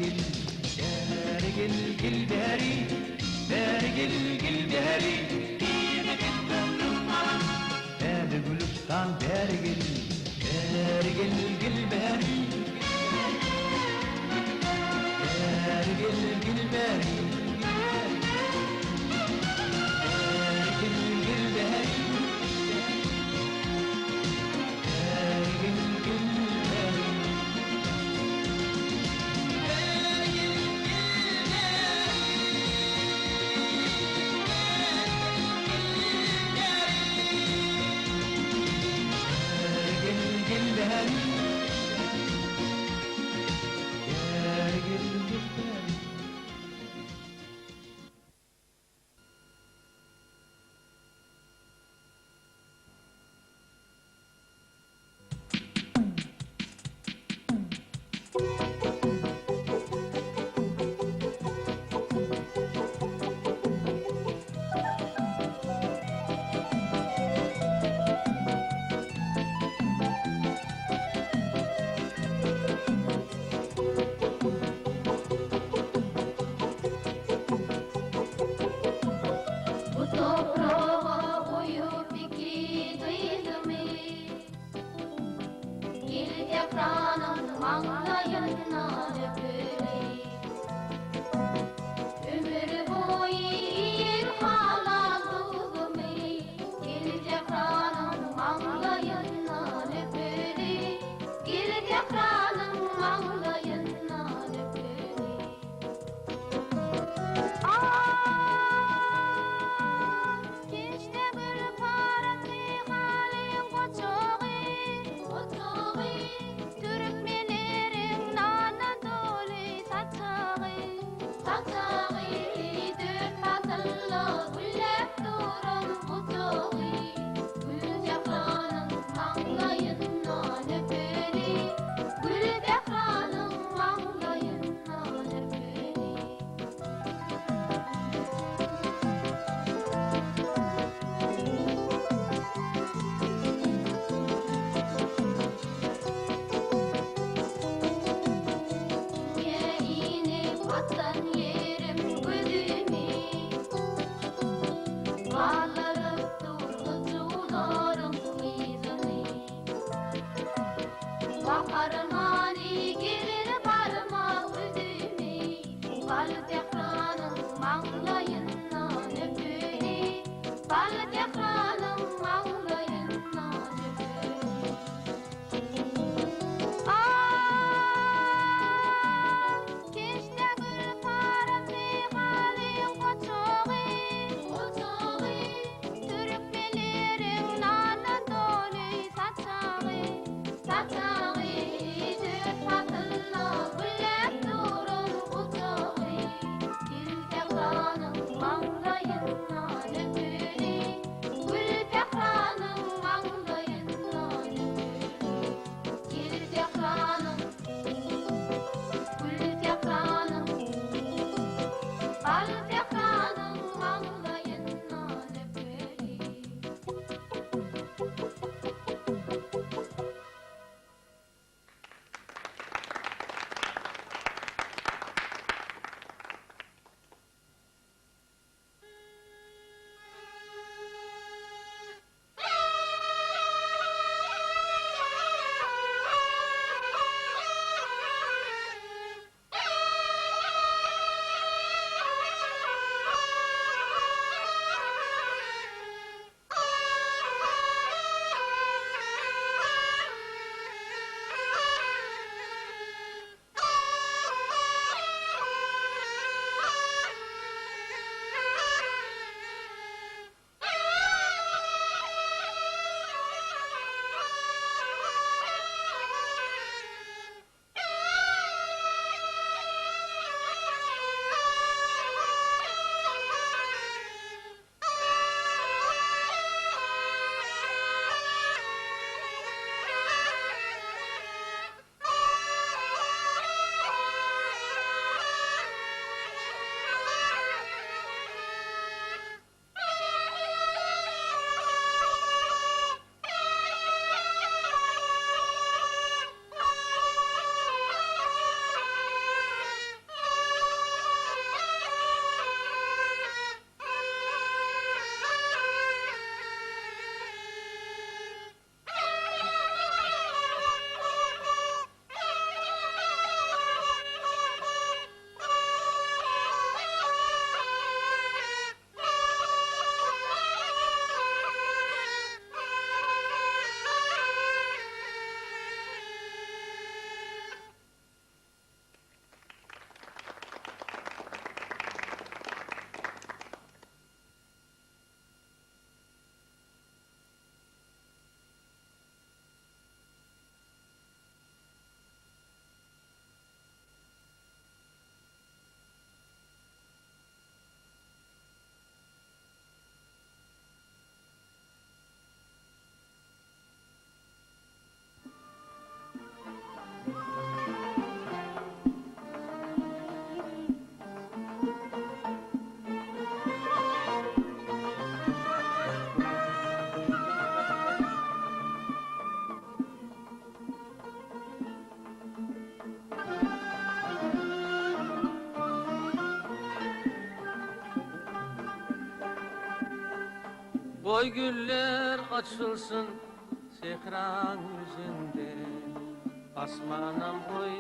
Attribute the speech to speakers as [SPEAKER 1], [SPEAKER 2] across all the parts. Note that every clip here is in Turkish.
[SPEAKER 1] gel, beri gel, gel beri, beri gel, gel beri. Beri gülüptan beri gel, beri gel, gel beri. Beri gel, gel beri.
[SPEAKER 2] Koy güller açılsın sehran yüzünde, asmanam koy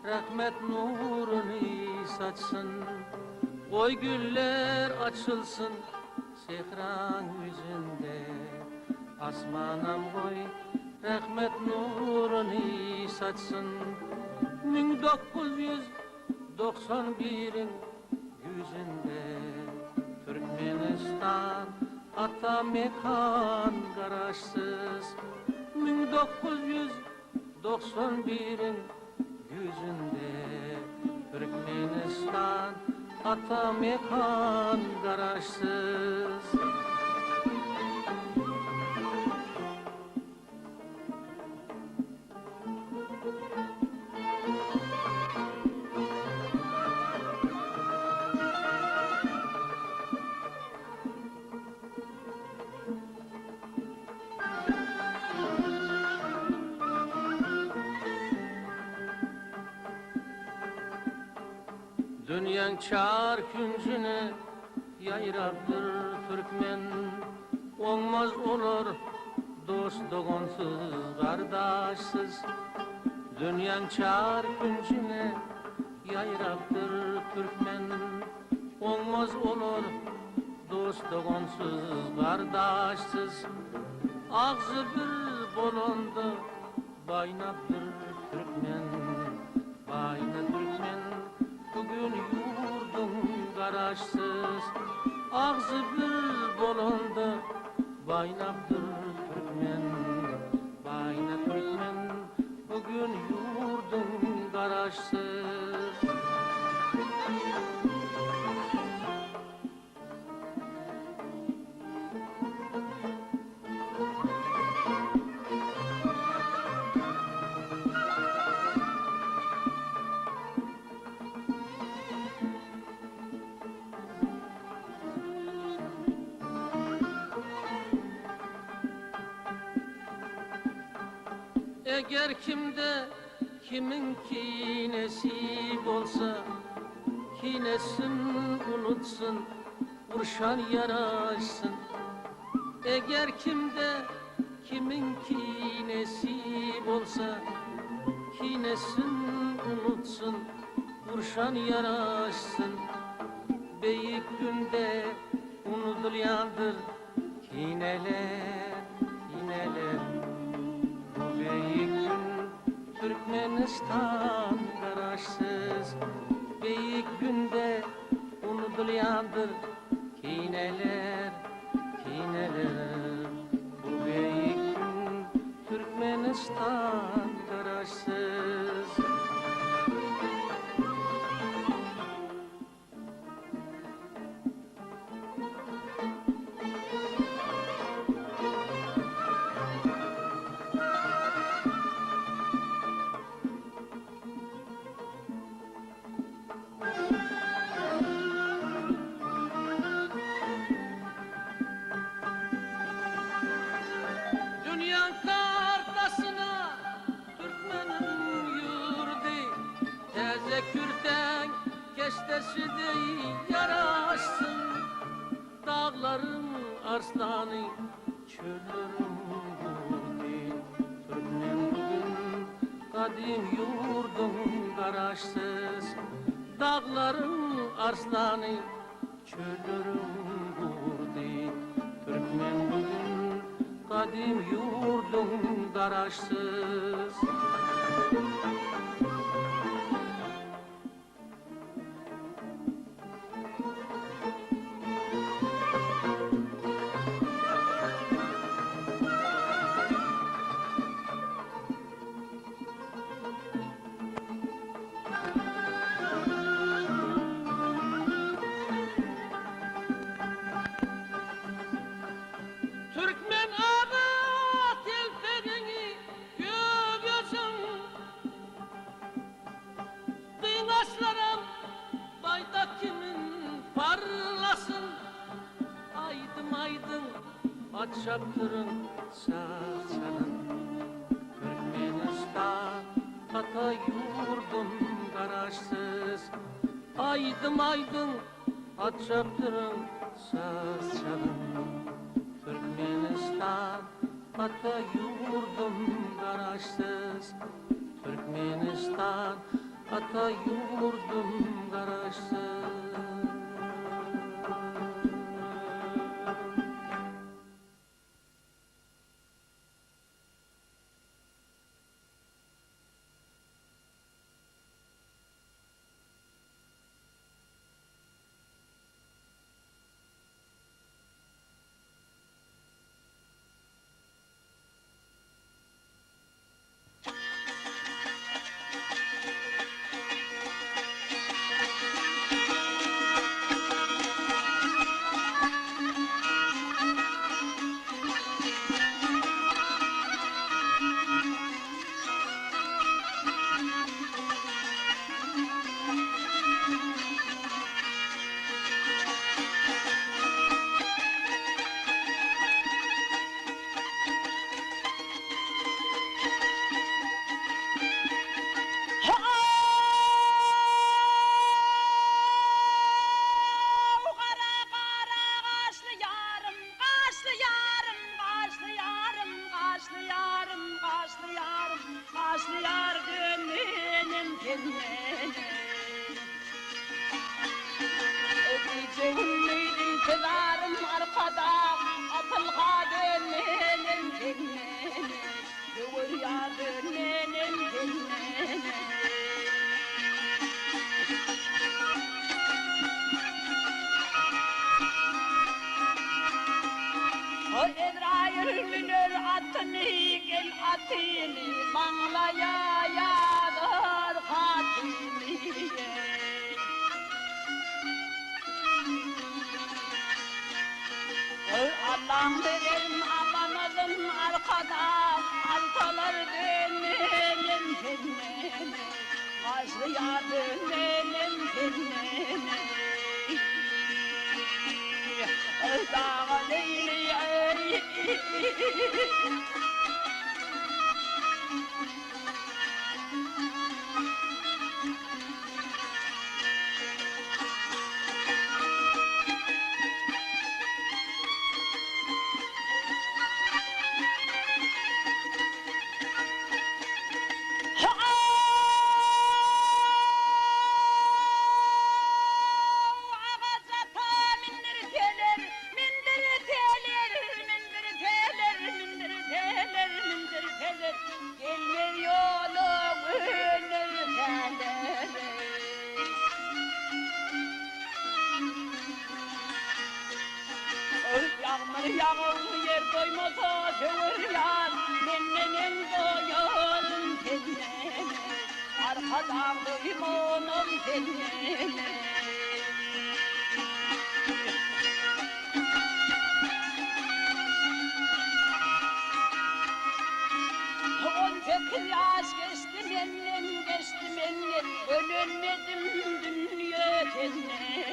[SPEAKER 2] rahmet nurunu saçsın. Koy güller açılsın sehran yüzünde, asmanam koy rahmet nurunu saçsın. 1991'in yüzünde Türkmenistan ata mekan garaşsız. 1991'in yüzünde Türkmenistan ata mekan garaşsız. Dünyanın çar küncüne yayrabdır Türkmen, olmaz olur dost doğansız kardeşsiz. Dünyanın çar küncüne yayrabdır Türkmen, olmaz olur dost doğansız kardeşsiz. Ağzı bir bolondu baynapdır Türkmen, bayna Türkmen. Bugün yurdum garaşsız, ağzı bir bolondu baynapdır Türkmen, bayna Türkmen. Bugün yurdum garaşsız. Eğer kimde kimin kinesi olsa, kinesin unutsun, vurşan yaraşsın. Eğer kimde kimin kinesi olsa, kinesin unutsun, vurşan yaraşsın. Beyik günde unutulyandır kineler, kineler. Beyik gün Türkmenistan garaşsız, beyik günde unutulyandır kineler, kineler. Bu beyik gün Türkmenistan garaşsız. Dünyanın kartasına Türkmenin yurdu, teze kürten keştesi de yaraşsın. Dağların arslanı, çöllerin kurdu, Türkmen bugün kadim yurdum garaşsız. Dağların arslanı, çöllerin kurdu, Türkmen bugün kadim yurdum garaşsız. Türkmen ağa telferini göğüsün, kıynaşlarım baydak kimin parlasın. Aydın aydın at şapkırın saz çalın, Türkmenistan ata yurdum garaşsız. Aydın aydın at şapkırın saz çalın, Türkmenistan Türkmenistan, ata yurdum garaşsız. Türkmenistan, ata yurdum garaşsız.
[SPEAKER 3] Allah'ım verelim amanalım arkadan altalar dönelim dönelim Ağzıya dönelim dönelim Dağa leyli Yağmur yer doymasa çığır yar Mennenin doyalım kendine Arkadan duymanım kendine On sekiz yaş geçti mennem geçti mennem Ölmedim dünya kendine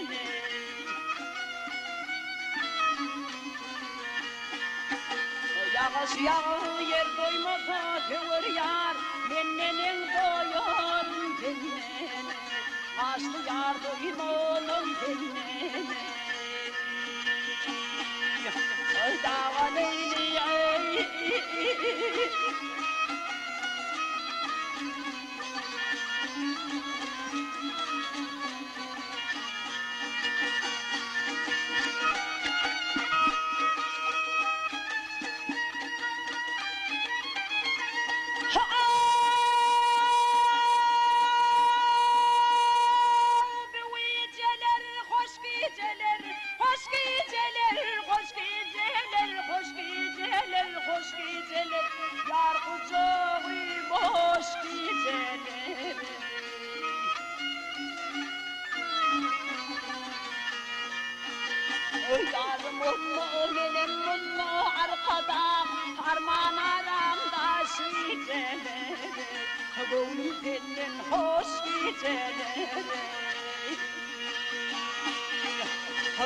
[SPEAKER 3] Yağış yağır yer doymasa çığır yar Mennenin doyalım kendine Açlı yar doymalım kendine Dağa leyli Yar kucağı boş geceler Yarım olma benim mutlu arkada Harman aramda şiceler Gönlüm senin hoş geceler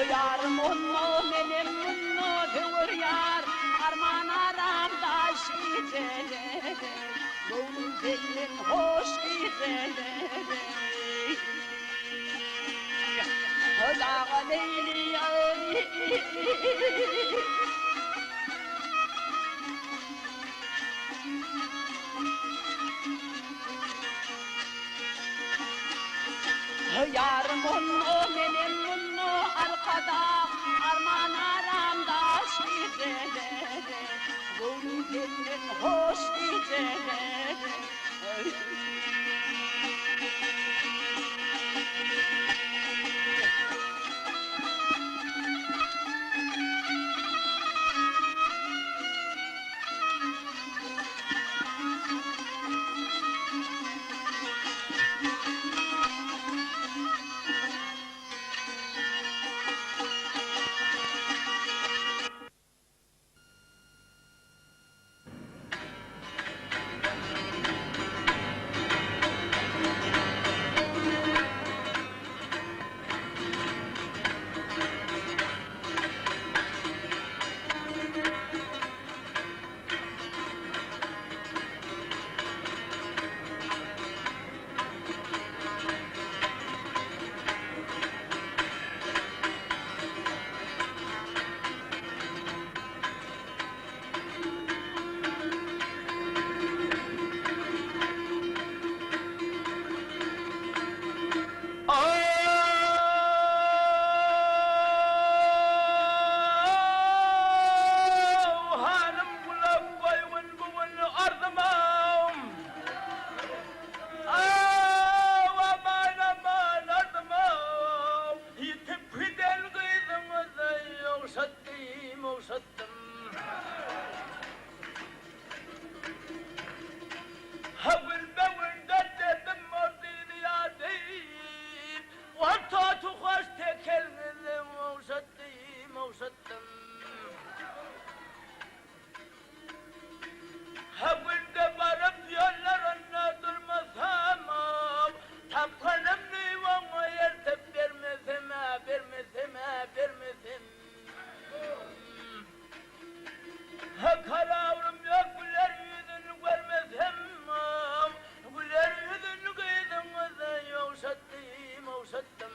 [SPEAKER 3] Yarım olma benim mutlu dur yar Harman aramda şiceler Gönlüm senin hoş geceler Dağa leyli Yarım onu benim bunu arkada arman aramda şiirleri Gönlüm benim hoş geceleri
[SPEAKER 2] Hanım kulak koyun bugün ardımam. Aman aman ardımam. Yitip giden kızımızı yoksattım yoksattım. Ha gülmevinde dedim o dünya değil. Orta tukaş tekelini yoksattım yoksattım. Ha günde varıp yollarına durmasam Tapkanım neyvama yertip vermesem vermesem vermesem Ha karavrum yok güler yüzünü görmesem Güler yüzünü kıydığımızı yoksattım yoksattım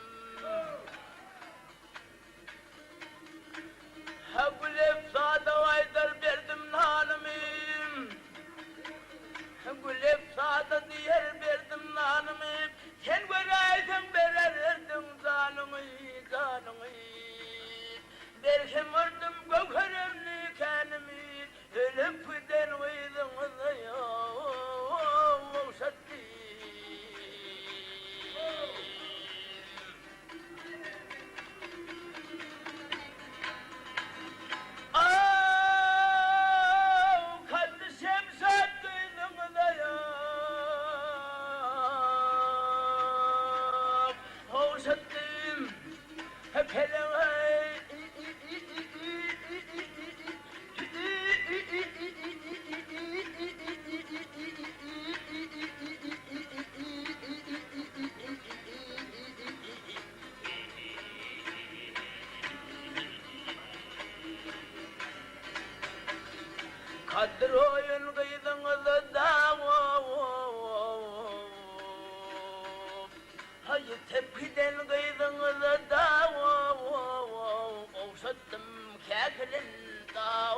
[SPEAKER 2] Ha gülüp sağda vaydar verdim nanımı Gülüp sağda diğer verdim nanımı Sen göreysen verirdim canımı canımı Berhem vurdum gökheremli kendimi Ölüp giden kıydığımızı yoksattım Kardeşim sen duydun da yok Hoşattım hep hele Kadir oyun kıydınız da Hayır tepkiden kıydınız da Ovsattım keklin da